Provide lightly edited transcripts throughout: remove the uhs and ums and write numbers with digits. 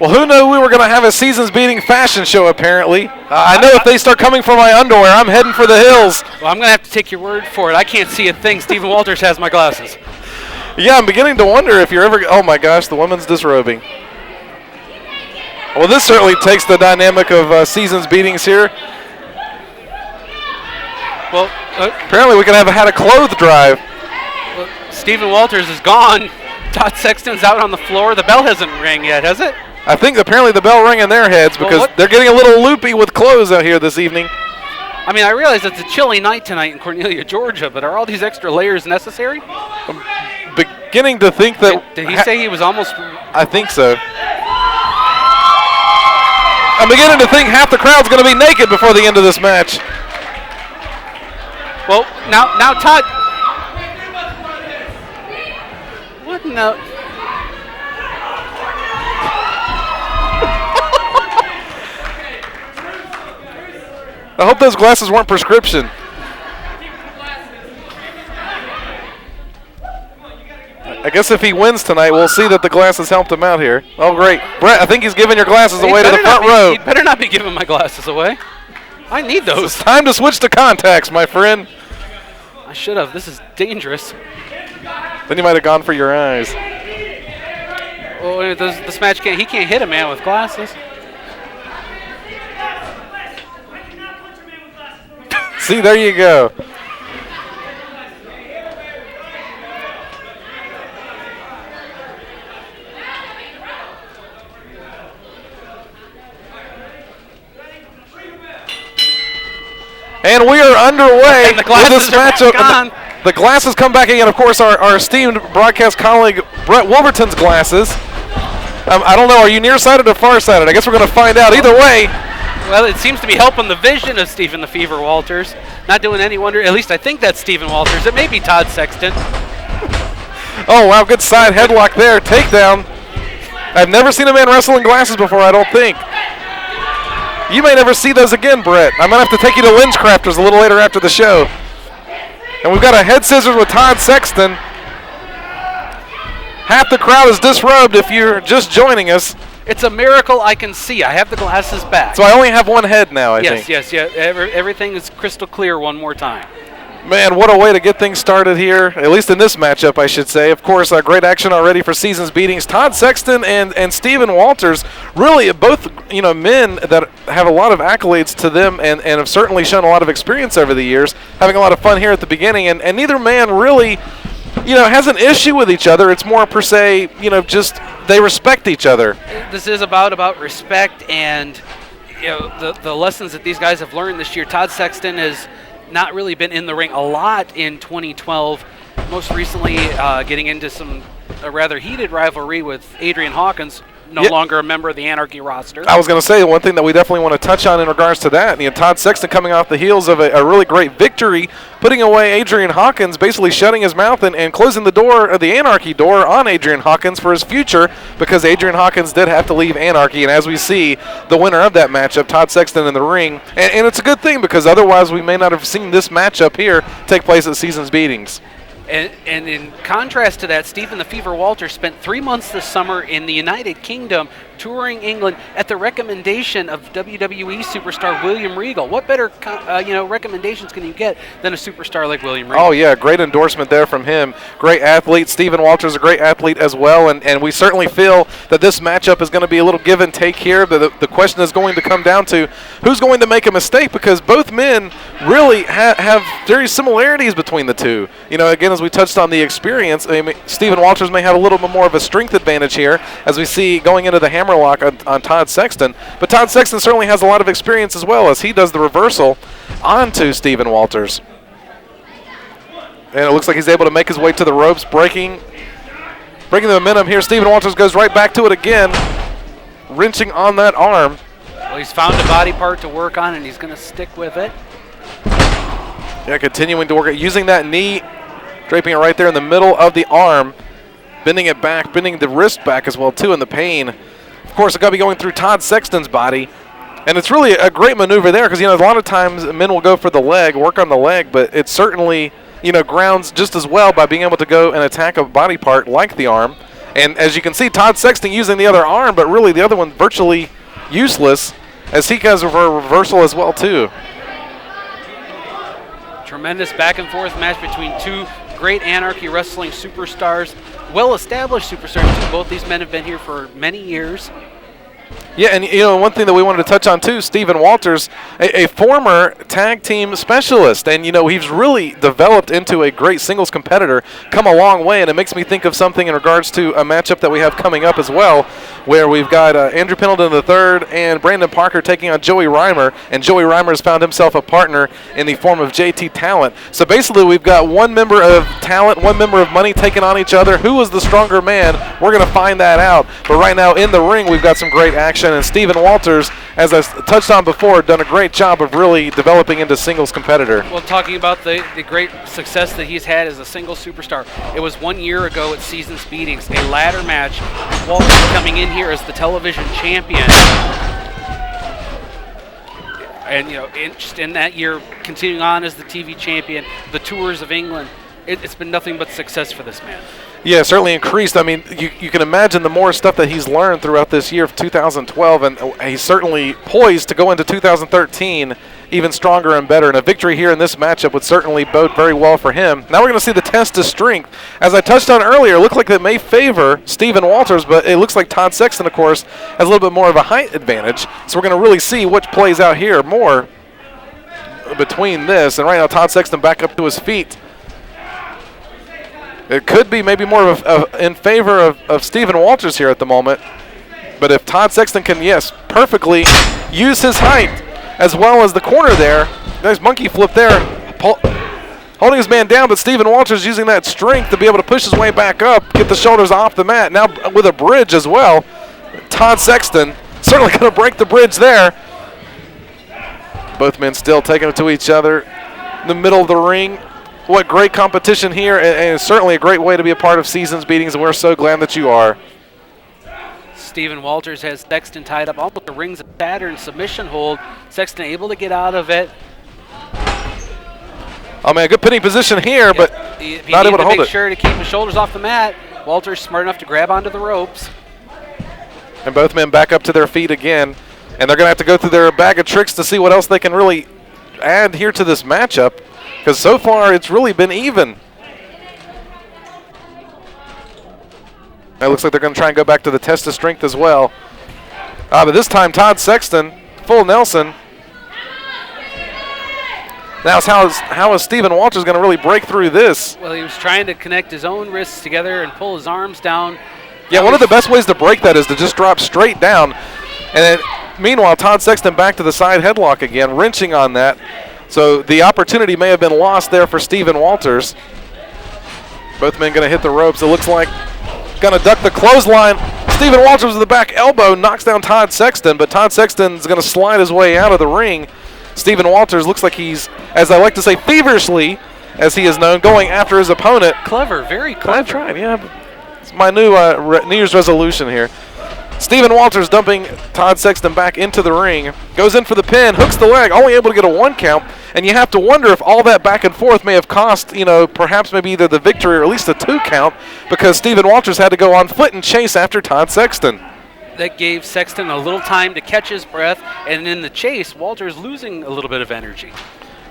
Well, who knew we were going to have a seasons-beating fashion show, apparently. I know if they start coming for my underwear, I'm heading for the hills. Well, I'm going to have to take your word for it. I can't see a thing. Stephen Walters has my glasses. Yeah, I'm beginning to wonder if you're ever... Oh, my gosh, the women's disrobing. Well, this certainly takes the dynamic of seasons beatings here. Well, apparently we could have had a clothes drive. Well, Stephen Walters is gone. Todd Sexton's out on the floor. The bell hasn't rang yet, has it? I think apparently the bell rang in their heads because they're getting a little loopy with clothes out here this evening. I mean, I realize it's a chilly night tonight in Cornelia, Georgia, but are all these extra layers necessary? I'm beginning to think that... Did he say he was almost... I think so. I'm beginning to think half the crowd's going to be naked before the end of this match. Well, now Todd... What in the... I hope those glasses weren't prescription. I guess if he wins tonight, we'll see that the glasses helped him out here. Oh, great. Brett, I think he's giving your glasses away to the front row. You better not be giving my glasses away. I need those. It's time to switch to contacts, my friend. I should have. This is dangerous. Then you might have gone for your eyes. Oh, this match he can't hit a man with glasses. See, there you go. And we are underway and the glasses with this matchup. The glasses come back again. Of course, our esteemed broadcast colleague Brett Wolverton's glasses. I don't know. Are you nearsighted or farsighted? I guess we're going to find out. Either way. Well, it seems to be helping the vision of Stephen the Fever Walters. Not doing any wonder. At least I think that's Stephen Walters. It may be Todd Sexton. Oh, wow. Good side headlock there. Takedown. I've never seen a man wrestle in glasses before, I don't think. You may never see those again, Brett. I might have to take you to Lynch Crafters a little later after the show. And we've got a head scissors with Todd Sexton. Half the crowd is disrobed if you're just joining us. It's a miracle I can see. I have the glasses back. So I only have one head now, I think. Yes. Everything is crystal clear one more time. Man, what a way to get things started here, at least in this matchup, I should say. Of course, great action already for season's beatings. Todd Sexton and Stephen Walters, really both men that have a lot of accolades to them and have certainly shown a lot of experience over the years, having a lot of fun here at the beginning. And neither man really, has an issue with each other. It's more per se, just they respect each other. This is about respect and the lessons that these guys have learned this year. Todd Sexton has not really been in the ring a lot in 2012. Most recently getting into a rather heated rivalry with Adrian Hawkins, no longer a member of the Anarchy roster. I was going to say, one thing that we definitely want to touch on in regards to that, Todd Sexton coming off the heels of a really great victory, putting away Adrian Hawkins, basically shutting his mouth and closing the door, the Anarchy door on Adrian Hawkins for his future, because Adrian Hawkins did have to leave Anarchy, and as we see, the winner of that matchup, Todd Sexton in the ring, and it's a good thing, because otherwise we may not have seen this matchup here take place at Season's Beatings. And in contrast to that, Stephen the Fever Walters spent 3 months this summer in the United Kingdom touring England at the recommendation of WWE superstar William Regal. What better recommendations can you get than a superstar like William Regal? Oh, yeah, great endorsement there from him. Great athlete. Stephen Walters, a great athlete as well, and we certainly feel that this matchup is going to be a little give and take here. The question is going to come down to who's going to make a mistake, because both men really have very similarities between the two. Again, as we touched on the experience, Stephen Walters may have a little bit more of a strength advantage here, as we see going into the hammerlock on Todd Sexton. But Todd Sexton certainly has a lot of experience as well, as he does the reversal onto Stephen Walters. And it looks like he's able to make his way to the ropes, breaking the momentum here. Stephen Walters goes right back to it again, wrenching on that arm. Well, he's found a body part to work on, and he's going to stick with it. Yeah, continuing to work it, using that knee, draping it right there in the middle of the arm, bending it back, bending the wrist back as well, too, in the pain. Of course, it's got to be going through Todd Sexton's body. And it's really a great maneuver there, because, a lot of times men will go for the leg, work on the leg, but it certainly, grounds just as well by being able to go and attack a body part like the arm. And as you can see, Todd Sexton using the other arm, but really the other one virtually useless, as he has a reversal as well, too. Tremendous back-and-forth match between two great Anarchy Wrestling superstars, well-established superstars, too. Both these men have been here for many years. Yeah, and one thing that we wanted to touch on too, Stephen Walters, a former tag team specialist, and he's really developed into a great singles competitor, come a long way, and it makes me think of something in regards to a matchup that we have coming up as well, where we've got Andrew Pendleton III and Brandon Parker taking on Joey Reimer, and Joey Reimer has found himself a partner in the form of JT Talent. So basically we've got one member of Talent, one member of Money taking on each other. Who is the stronger man? We're going to find that out. But right now in the ring we've got some great action, and Stephen Walters, as I touched on before, done a great job of really developing into singles competitor. Well, talking about the great success that he's had as a single superstar, it was 1 year ago at Seasons Beatings, a ladder match. Walters coming in here as the television champion. And, just in that year, continuing on as the TV champion, the tours of England, it's been nothing but success for this man. Yeah, certainly increased. I mean, you can imagine the more stuff that he's learned throughout this year of 2012, and he's certainly poised to go into 2013 even stronger and better. And a victory here in this matchup would certainly bode very well for him. Now we're going to see the test of strength. As I touched on earlier, it looked like it may favor Stephen Walters, but it looks like Todd Sexton, of course, has a little bit more of a height advantage. So we're going to really see which plays out here more between this. And right now, Todd Sexton back up to his feet. It could be maybe more of in favor of Stephen Walters here at the moment. But if Todd Sexton can, yes, perfectly use his height as well as the corner there. Nice monkey flip there. Holding his man down, but Stephen Walters using that strength to be able to push his way back up, get the shoulders off the mat. Now with a bridge as well. Todd Sexton certainly going to break the bridge there. Both men still taking it to each other in the middle of the ring. What great competition here, and it's certainly a great way to be a part of Seasons Beatings, and we're so glad that you are. Stephen Walters has Sexton tied up almost the Rings of Saturn submission hold. Sexton able to get out of it. Oh, man, good pinning position here, but not able to hold it. Make sure to keep his shoulders off the mat. Walters smart enough to grab onto the ropes. And both men back up to their feet again, and they're going to have to go through their bag of tricks to see what else they can really add here to this matchup. Because so far, it's really been even. It looks like they're going to try and go back to the test of strength as well. But this time, Todd Sexton, full Nelson. Now, how is Stephen Walters going to really break through this? Well, he was trying to connect his own wrists together and pull his arms down. Yeah, one of the best ways to break that is to just drop straight down. And then, meanwhile, Todd Sexton back to the side headlock again, wrenching on that. So the opportunity may have been lost there for Stephen Walters. Both men going to hit the ropes. It looks like going to duck the clothesline. Stephen Walters with the back elbow knocks down Todd Sexton, but Todd Sexton's going to slide his way out of the ring. Stephen Walters looks like he's, as I like to say, feverishly, as he is known, going after his opponent. Clever, very clever. I tried, yeah. It's my new New Year's resolution here. Stephen Walters dumping Todd Sexton back into the ring. Goes in for the pin, hooks the leg, only able to get a 1 count. And you have to wonder if all that back and forth may have cost, perhaps maybe either the victory or at least a 2 count, because Stephen Walters had to go on foot and chase after Todd Sexton. That gave Sexton a little time to catch his breath, and in the chase, Walters losing a little bit of energy.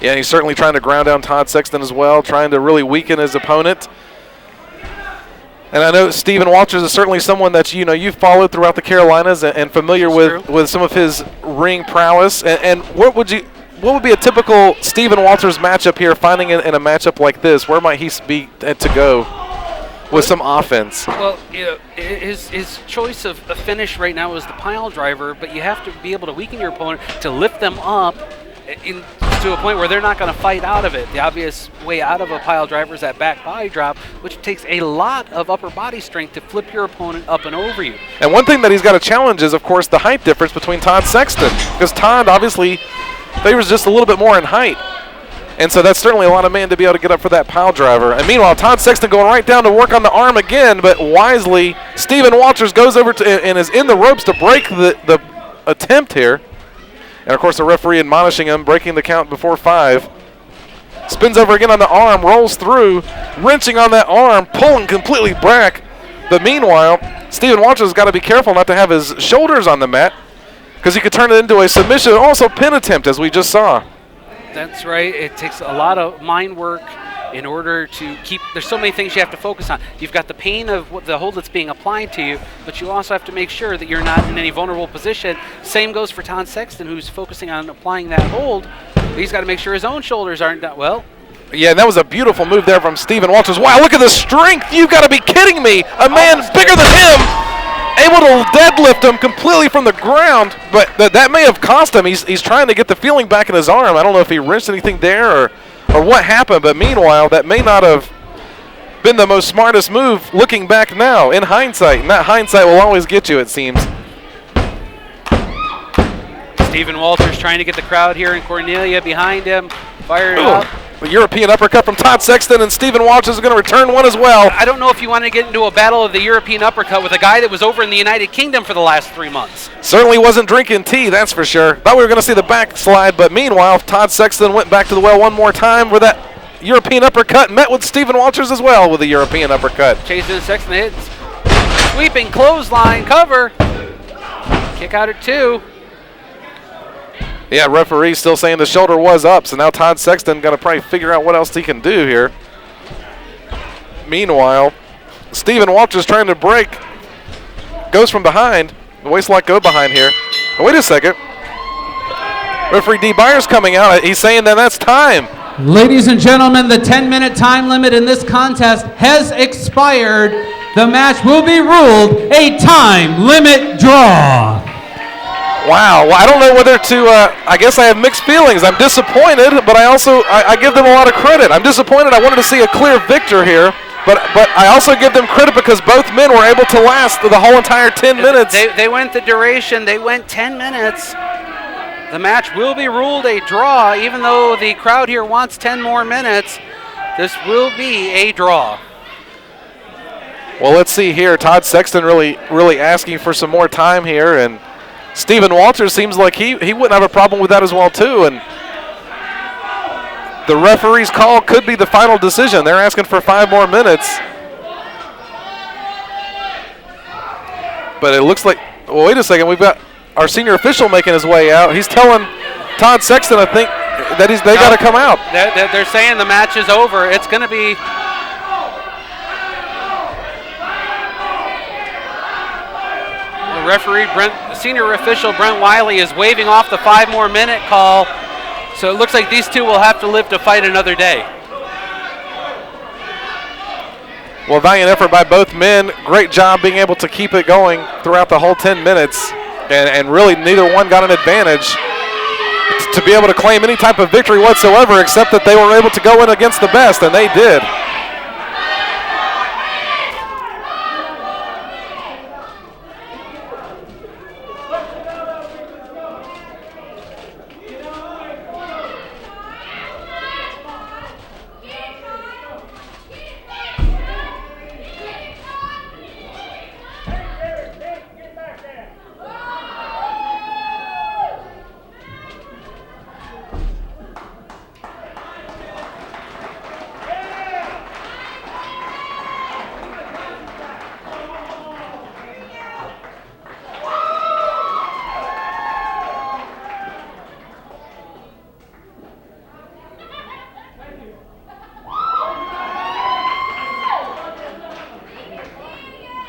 Yeah, and he's certainly trying to ground down Todd Sexton as well, trying to really weaken his opponent. And I know Stephen Walters is certainly someone that you've followed throughout the Carolinas and familiar with some of his ring prowess. And what would be a typical Stephen Walters matchup here? Finding in a matchup like this, where might he be to go with some offense? Well, his choice of a finish right now is the pile driver, but you have to be able to weaken your opponent to lift them up to a point where they're not going to fight out of it. The obvious way out of a pile driver is that back body drop, which takes a lot of upper body strength to flip your opponent up and over you. And one thing that he's got to challenge is, of course, the height difference between Todd Sexton, because Todd obviously favors just a little bit more in height. And so that's certainly a lot of man to be able to get up for that pile driver. And meanwhile, Todd Sexton going right down to work on the arm again, but wisely, Stephen Walters goes over and is in the ropes to break the attempt here. And, of course, the referee admonishing him, breaking the count before 5. Spins over again on the arm, rolls through, wrenching on that arm, pulling completely back. But meanwhile, Stephen Walters has got to be careful not to have his shoulders on the mat because he could turn it into a submission and also pin attempt, as we just saw. That's right. It takes a lot of mind work in order to keep. There's so many things you have to focus on. You've got the pain of what the hold that's being applied to you, but you also have to make sure that you're not in any vulnerable position. Same goes for Todd Sexton, who's focusing on applying that hold. He's got to make sure his own shoulders aren't done well. Yeah, and that was a beautiful move there from Stephen Walters. Wow, look at the strength. You've got to be kidding me. A man bigger than him able to deadlift him completely from the ground, but that may have cost him. He's trying to get the feeling back in his arm. I don't know if he wrenched anything there or what happened, but meanwhile, that may not have been the most smartest move looking back now in hindsight, and that hindsight will always get you, it seems. Stephen Walters trying to get the crowd here, and Cornelia behind him, fired up. The European uppercut from Todd Sexton, and Stephen Walters is going to return one as well. I don't know if you want to get into a battle of the European uppercut with a guy that was over in the United Kingdom for the last 3 months. Certainly wasn't drinking tea, that's for sure. Thought we were going to see the backslide, but meanwhile, Todd Sexton went back to the well one more time with that European uppercut, met with Stephen Walters as well with a European uppercut. Chasing Sexton hits. Sweeping clothesline cover. Kick out at 2. Yeah, referee still saying the shoulder was up, so now Todd Sexton got to probably figure out what else he can do here. Meanwhile, Stephen Walters trying to break. Goes from behind. The waistlock go behind here. Oh, wait a second. Referee D. Byers coming out. He's saying that that's time. Ladies and gentlemen, the 10-minute time limit in this contest has expired. The match will be ruled a time limit draw. Wow, well, I don't know whether to, I guess I have mixed feelings. I'm disappointed, but I give them a lot of credit. I'm disappointed. I wanted to see a clear victor here, but I also give them credit because both men were able to last the whole entire 10 minutes. They went the duration. They went 10 minutes. The match will be ruled a draw, even though the crowd here wants 10 more minutes. This will be a draw. Well, let's see here. Todd Sexton really asking for some more time here, and Stephen Walters seems like he wouldn't have a problem with that as well, too. And the referee's call could be the final decision. They're asking for 5 more minutes. But it looks like, well, wait a second. We've got our senior official making his way out. He's telling Todd Sexton, I think, that they got to come out. They're saying the match is over. It's going to be... Referee senior official Brent Wiley is waving off the 5 more minute call, so it looks like these two will have to live to fight another day. Well, valiant effort by both men. Great job being able to keep it going throughout the whole 10 minutes, and really neither one got an advantage to be able to claim any type of victory whatsoever, except that they were able to go in against the best, and they did.